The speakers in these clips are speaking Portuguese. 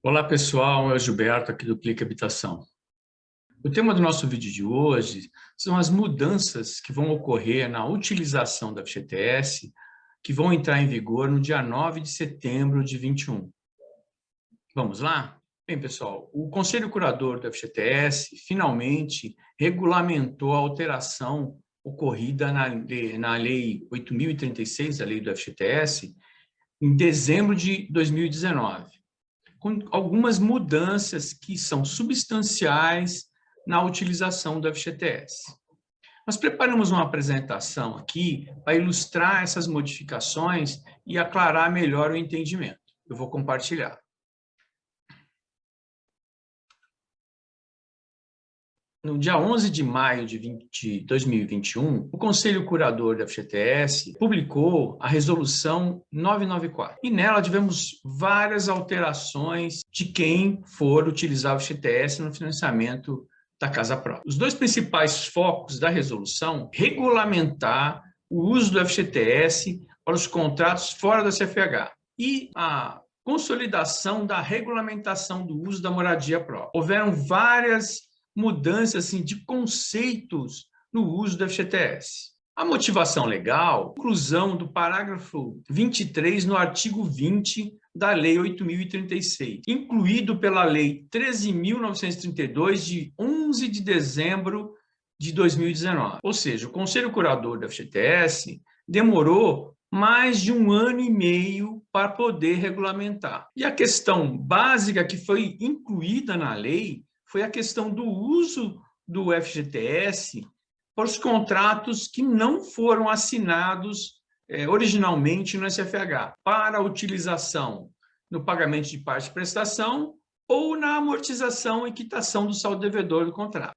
Olá pessoal, é o Gilberto aqui do Clique Habitação. O tema do nosso vídeo de hoje são as mudanças que vão ocorrer na utilização da FGTS, que vão entrar em vigor no dia 9 de setembro de 21. Vamos lá? Bem, pessoal, o Conselho Curador da FGTS finalmente regulamentou a alteração ocorrida na Lei 8.036, a Lei do FGTS, em dezembro de 2019. Com algumas mudanças que são substanciais na utilização do FGTS. Nós preparamos uma apresentação aqui para ilustrar essas modificações e aclarar melhor o entendimento. Eu vou compartilhar. No dia 11 de maio de 2021, o Conselho Curador da FGTS publicou a Resolução 994. E nela tivemos várias alterações de quem for utilizar o FGTS no financiamento da casa própria. Os dois principais focos da resolução: regulamentar o uso do FGTS para os contratos fora da CFH e a consolidação da regulamentação do uso da moradia própria. Houveram várias mudança assim, de conceitos no uso do FGTS. A motivação legal, inclusão do parágrafo 23 no artigo 20 da Lei 8.036, incluído pela Lei 13.932, de 11 de dezembro de 2019. Ou seja, o Conselho Curador do FGTS demorou mais de 1 ano e meio para poder regulamentar. E a questão básica que foi incluída na lei foi a questão do uso do FGTS para os contratos que não foram assinados originalmente no SFH, para a utilização no pagamento de parte de prestação ou na amortização e quitação do saldo devedor do contrato.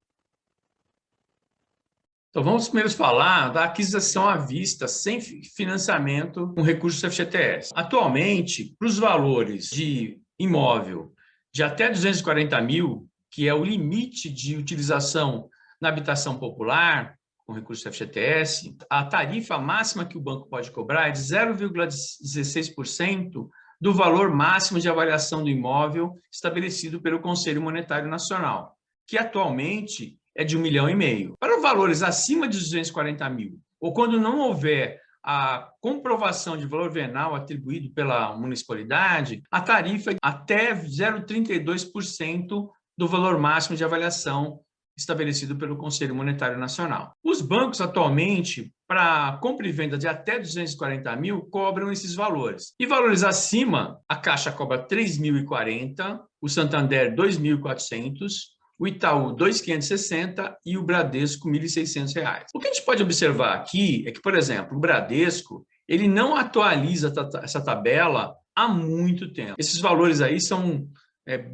Então, vamos primeiro falar da aquisição à vista, sem financiamento, com recursos do FGTS. Atualmente, para os valores de imóvel de até 240 mil, que é o limite de utilização na habitação popular, com recurso do FGTS, a tarifa máxima que o banco pode cobrar é de 0,16% do valor máximo de avaliação do imóvel estabelecido pelo Conselho Monetário Nacional, que atualmente é de 1,5 milhão. Para valores acima de 240 mil, ou quando não houver a comprovação de valor venal atribuído pela municipalidade, a tarifa é até 0,32% do valor máximo de avaliação estabelecido pelo Conselho Monetário Nacional. Os bancos, atualmente, para compra e venda de até 240 mil, cobram esses valores. E valores acima, a Caixa cobra 3.040, o Santander 2.400, o Itaú 2.560 e o Bradesco 1.600 reais. O que a gente pode observar aqui é que, por exemplo, o Bradesco, ele não atualiza essa tabela há muito tempo. Esses valores aí são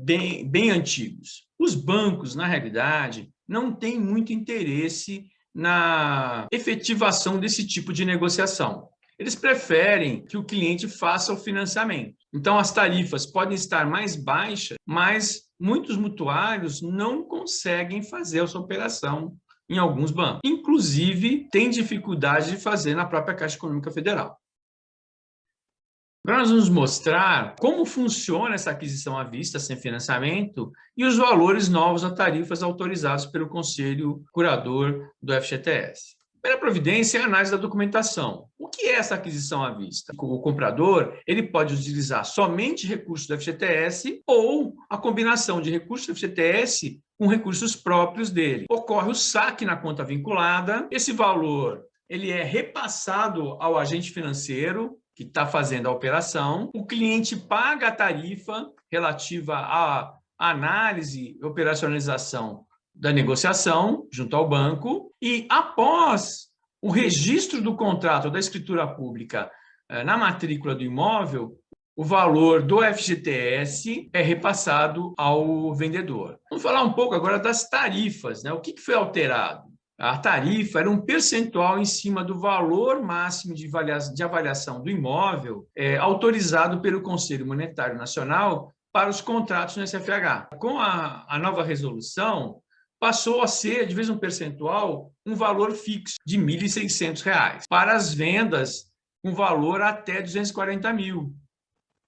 bem antigos. Os bancos, na realidade, não têm muito interesse na efetivação desse tipo de negociação. Eles preferem que o cliente faça o financiamento. Então, as tarifas podem estar mais baixas, mas muitos mutuários não conseguem fazer essa operação em alguns bancos. Inclusive, tem dificuldade de fazer na própria Caixa Econômica Federal. Agora nós vamos mostrar como funciona essa aquisição à vista sem financiamento e os valores novos a tarifas autorizados pelo Conselho Curador do FGTS. A primeira providência é a análise da documentação. O que é essa aquisição à vista? O comprador ele pode utilizar somente recursos do FGTS ou a combinação de recursos do FGTS com recursos próprios dele. Ocorre o saque na conta vinculada, esse valor ele é repassado ao agente financeiro que está fazendo a operação, o cliente paga a tarifa relativa à análise e operacionalização da negociação junto ao banco e, após o registro do contrato da escritura pública na matrícula do imóvel, o valor do FGTS é repassado ao vendedor. Vamos falar um pouco agora das tarifas, né? O que foi alterado? A tarifa era um percentual em cima do valor máximo de avaliação do imóvel autorizado pelo Conselho Monetário Nacional para os contratos no SFH. Com a nova resolução, passou a ser, de vez um percentual, um valor fixo de R$ 1.600 para as vendas com valor até 240 mil.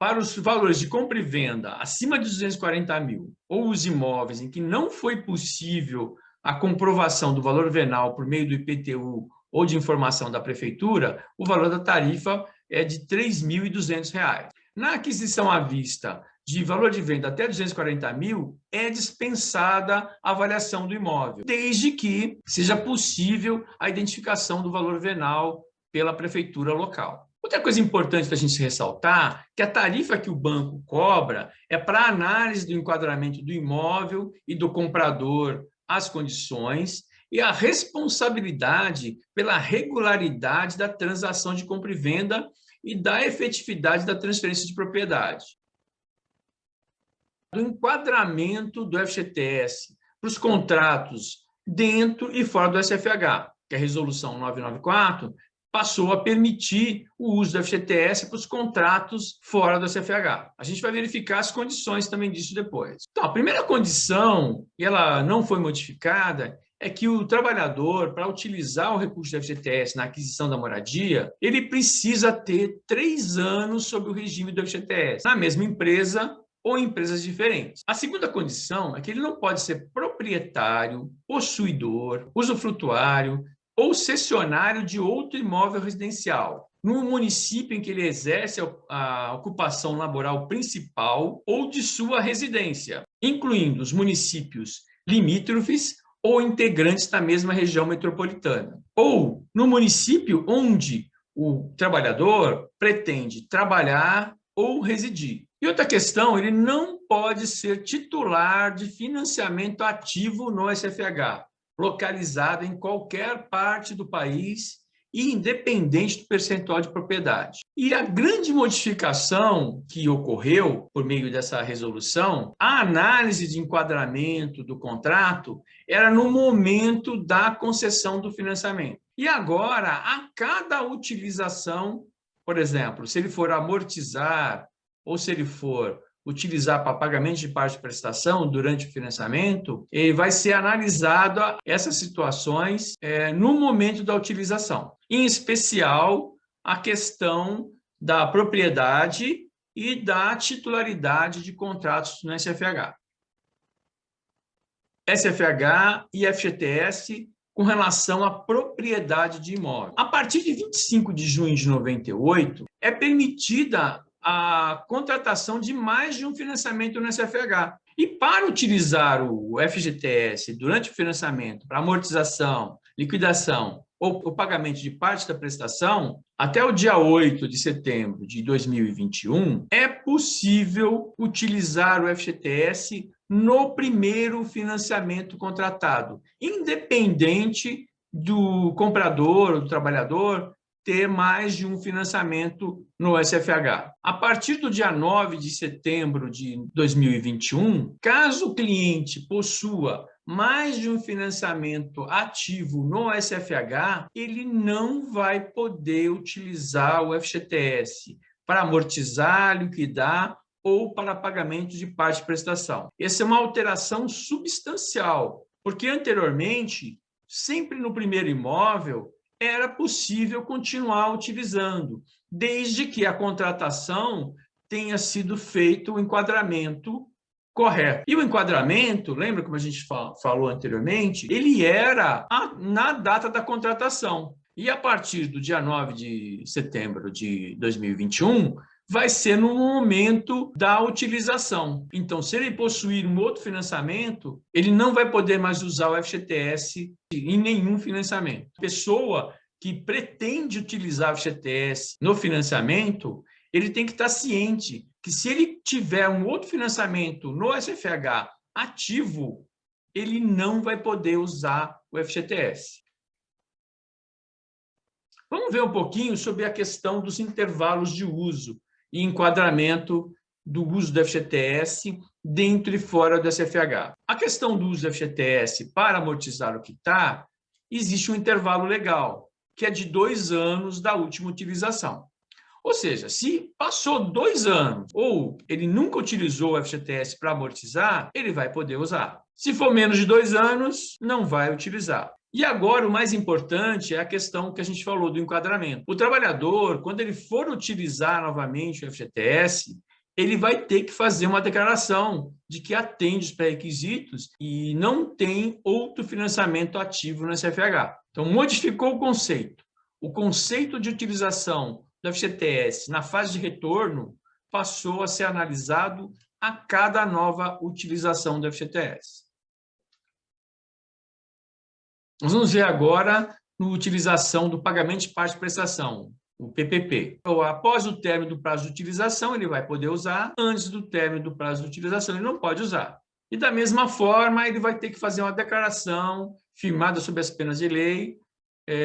Para os valores de compra e venda acima de 240 mil ou os imóveis em que não foi possível a comprovação do valor venal por meio do IPTU ou de informação da prefeitura, o valor da tarifa é de R$ 3.200. Na aquisição à vista de valor de venda até 240 mil, é dispensada a avaliação do imóvel, desde que seja possível a identificação do valor venal pela prefeitura local. Outra coisa importante da gente ressaltar que a tarifa que o banco cobra é para análise do enquadramento do imóvel e do comprador às condições e a responsabilidade pela regularidade da transação de compra e venda e da efetividade da transferência de propriedade. Do enquadramento do FGTS para os contratos dentro e fora do SFH, que é a Resolução 994 passou a permitir o uso do FGTS para os contratos fora do SFH. A gente vai verificar as condições também disso depois. Então, a primeira condição, e ela não foi modificada, é que o trabalhador, para utilizar o recurso do FGTS na aquisição da moradia, ele precisa ter 3 anos sob o regime do FGTS, na mesma empresa ou em empresas diferentes. A segunda condição é que ele não pode ser proprietário, possuidor, usufrutuário ou cessionário de outro imóvel residencial, no município em que ele exerce a ocupação laboral principal ou de sua residência, incluindo os municípios limítrofes ou integrantes da mesma região metropolitana, ou no município onde o trabalhador pretende trabalhar ou residir. E outra questão, ele não pode ser titular de financiamento ativo no SFH, localizado em qualquer parte do país e independente do percentual de propriedade. E a grande modificação que ocorreu por meio dessa resolução, a análise de enquadramento do contrato era no momento da concessão do financiamento. E agora, a cada utilização, por exemplo, se ele for amortizar ou se ele for utilizar para pagamento de parte de prestação durante o financiamento, vai ser analisada essas situações no momento da utilização. Em especial, a questão da propriedade e da titularidade de contratos no SFH. SFH e FGTS com relação à propriedade de imóvel. A partir de 25 de junho de 98, é permitida a contratação de mais de um financiamento no SFH. E para utilizar o FGTS durante o financiamento para amortização, liquidação ou o pagamento de parte da prestação, até o dia 8 de setembro de 2021, é possível utilizar o FGTS no primeiro financiamento contratado, independente do comprador ou do trabalhador ter mais de um financiamento no SFH. A partir do dia 9 de setembro de 2021, caso o cliente possua mais de um financiamento ativo no SFH, ele não vai poder utilizar o FGTS para amortizar, liquidar ou para pagamento de parte de prestação. Essa é uma alteração substancial, porque anteriormente, sempre no primeiro imóvel, era possível continuar utilizando, desde que a contratação tenha sido feito o enquadramento correto. E o enquadramento, lembra como a gente falou anteriormente, ele era na data da contratação. E a partir do dia 9 de setembro de 2021, vai ser no momento da utilização. Então, se ele possuir um outro financiamento, ele não vai poder mais usar o FGTS em nenhum financiamento. A pessoa que pretende utilizar o FGTS no financiamento, ele tem que estar ciente que se ele tiver um outro financiamento no SFH ativo, ele não vai poder usar o FGTS. Vamos ver um pouquinho sobre a questão dos intervalos de uso e enquadramento do uso do FGTS dentro e fora do SFH. A questão do uso do FGTS para amortizar o quitar, existe um intervalo legal, que é de 2 anos da última utilização. Ou seja, se passou 2 anos ou ele nunca utilizou o FGTS para amortizar, ele vai poder usar. Se for menos de 2 anos, não vai utilizar. E agora, o mais importante é a questão que a gente falou do enquadramento. O trabalhador, quando ele for utilizar novamente o FGTS, ele vai ter que fazer uma declaração de que atende os pré-requisitos e não tem outro financiamento ativo no SFH. Então, modificou o conceito. O conceito de utilização do FGTS na fase de retorno passou a ser analisado a cada nova utilização do FGTS. Nós vamos ver agora a utilização do pagamento de parte de prestação, o PPP. Então, após o término do prazo de utilização, ele vai poder usar. Antes do término do prazo de utilização, ele não pode usar. E, da mesma forma, ele vai ter que fazer uma declaração firmada sob as penas de lei,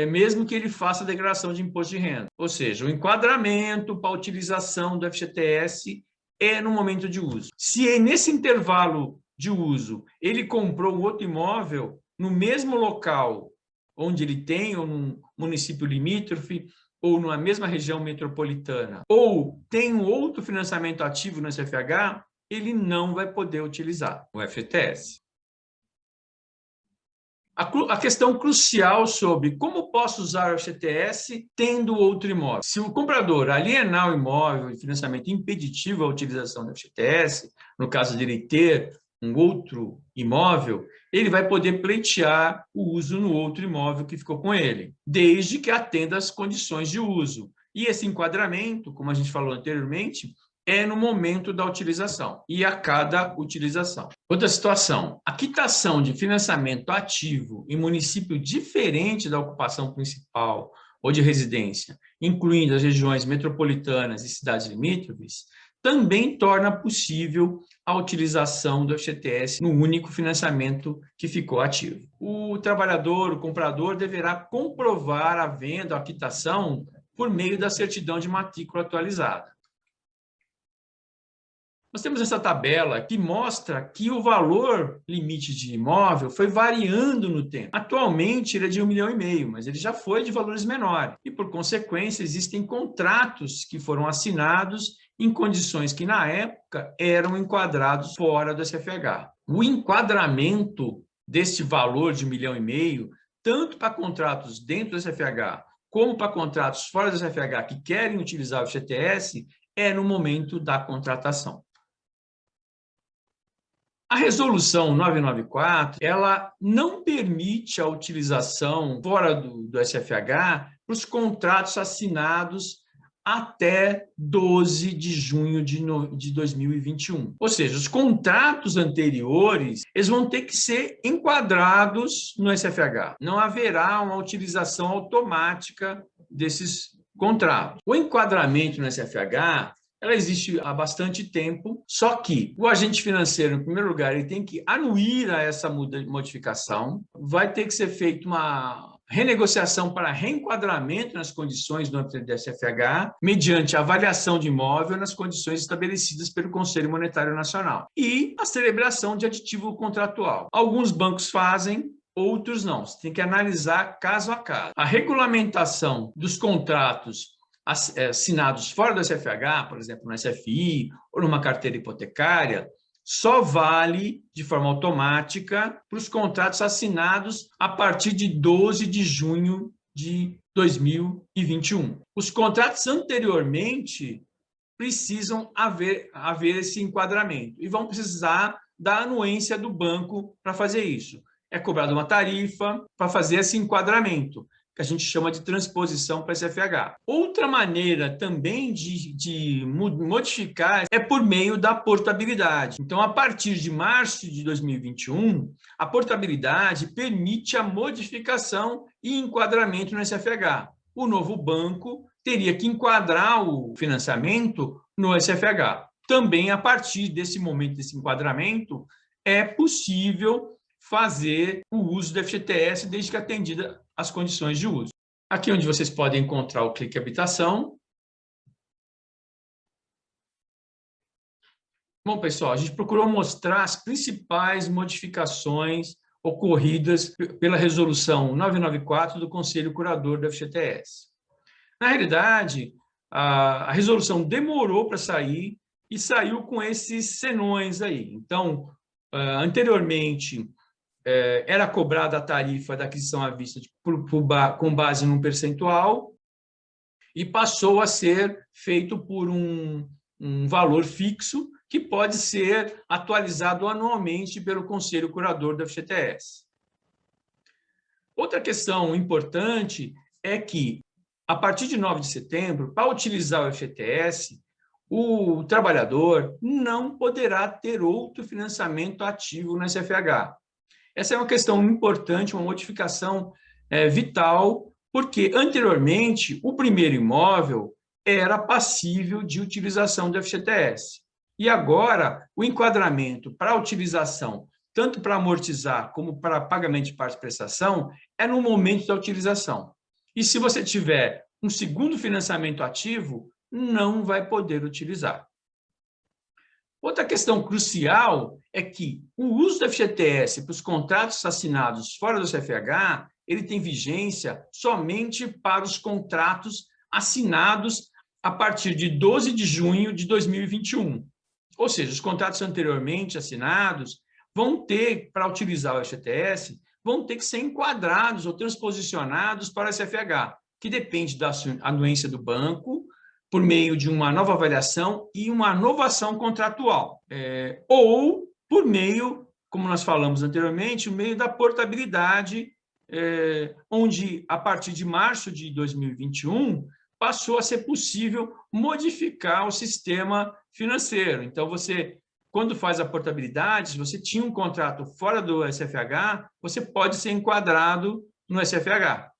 mesmo que ele faça a declaração de imposto de renda. Ou seja, o enquadramento para a utilização do FGTS é no momento de uso. Se nesse intervalo de uso ele comprou outro imóvel no mesmo local onde ele tem, ou num município limítrofe, ou numa mesma região metropolitana, ou tem um outro financiamento ativo no SFH, ele não vai poder utilizar o FGTS. A questão crucial sobre como posso usar o FGTS tendo outro imóvel. Se o comprador alienar o imóvel de financiamento impeditivo à utilização do FGTS, no caso de ele ter um outro imóvel, ele vai poder pleitear o uso no outro imóvel que ficou com ele, desde que atenda às condições de uso. E esse enquadramento, como a gente falou anteriormente, é no momento da utilização e a cada utilização. Outra situação, a quitação de financiamento ativo em município diferente da ocupação principal ou de residência, incluindo as regiões metropolitanas e cidades limítrofes, também torna possível a utilização do FGTS no único financiamento que ficou ativo. O trabalhador, o comprador, deverá comprovar a venda, a quitação, por meio da certidão de matrícula atualizada. Nós temos essa tabela que mostra que o valor limite de imóvel foi variando no tempo. Atualmente, ele é de 1,5 milhão, mas ele já foi de valores menores. E, por consequência, existem contratos que foram assinados em condições que, na época, eram enquadrados fora do SFH. O enquadramento deste valor de 1,5 milhão, tanto para contratos dentro do SFH, como para contratos fora do SFH que querem utilizar o FGTS, é no momento da contratação. A resolução 994, ela não permite a utilização fora do SFH para os contratos assinados até 12 de junho de 2021. Ou seja, os contratos anteriores, eles vão ter que ser enquadrados no SFH. Não haverá uma utilização automática desses contratos. O enquadramento no SFH, ela existe há bastante tempo, só que o agente financeiro, em primeiro lugar, ele tem que anuir a essa modificação, vai ter que ser feita uma renegociação para reenquadramento nas condições do âmbito do SFH, mediante a avaliação de imóvel nas condições estabelecidas pelo Conselho Monetário Nacional, e a celebração de aditivo contratual. Alguns bancos fazem, outros não. Você tem que analisar caso a caso. A regulamentação dos contratos assinados fora do SFH, por exemplo, no SFI ou numa carteira hipotecária, só vale de forma automática para os contratos assinados a partir de 12 de junho de 2021. Os contratos anteriormente precisam haver esse enquadramento e vão precisar da anuência do banco para fazer isso. É cobrada uma tarifa para fazer esse enquadramento, que a gente chama de transposição para SFH. Outra maneira também de modificar é por meio da portabilidade. Então, a partir de março de 2021, a portabilidade permite a modificação e enquadramento no SFH. O novo banco teria que enquadrar o financiamento no SFH. Também, a partir desse momento, desse enquadramento, é possível fazer o uso do FGTS desde que atendida as condições de uso. Aqui onde vocês podem encontrar o clique habitação. Bom, pessoal, a gente procurou mostrar as principais modificações ocorridas pela resolução 994 do Conselho Curador do FGTS. Na realidade, a resolução demorou para sair e saiu com esses senões aí. Então, anteriormente, era cobrada a tarifa da aquisição à vista com base num percentual e passou a ser feito por um um valor fixo que pode ser atualizado anualmente pelo Conselho Curador do FGTS. Outra questão importante é que, a partir de 9 de setembro, para utilizar o FGTS, o trabalhador não poderá ter outro financiamento ativo no SFH. Essa é uma questão importante, uma modificação vital, porque anteriormente o primeiro imóvel era passível de utilização do FGTS. E agora o enquadramento para utilização, tanto para amortizar como para pagamento de parte de prestação, é no momento da utilização. E se você tiver um segundo financiamento ativo, não vai poder utilizar. Outra questão crucial é que o uso do FGTS para os contratos assinados fora do CFH, ele tem vigência somente para os contratos assinados a partir de 12 de junho de 2021. Ou seja, os contratos anteriormente assinados vão ter, para utilizar o FGTS, vão ter que ser enquadrados ou transposicionados para o SFH, que depende da anuência do banco, por meio de uma nova avaliação e uma novação contratual, ou por meio, como nós falamos anteriormente, o meio da portabilidade, onde, a partir de março de 2021, passou a ser possível modificar o sistema financeiro. Então, você, quando faz a portabilidade, se você tinha um contrato fora do SFH, você pode ser enquadrado no SFH.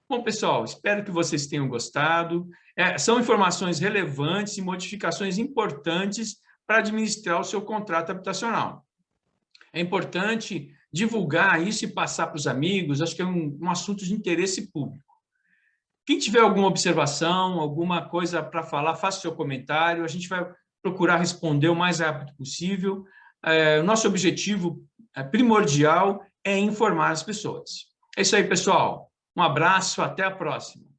Bom, pessoal, espero que vocês tenham gostado. São informações relevantes e modificações importantes para administrar o seu contrato habitacional. É importante divulgar isso e passar para os amigos, acho que é um assunto de interesse público. Quem tiver alguma observação, alguma coisa para falar, faça o seu comentário, a gente vai procurar responder o mais rápido possível. O nosso objetivo primordial é informar as pessoas. É isso aí, pessoal. Um abraço, até a próxima.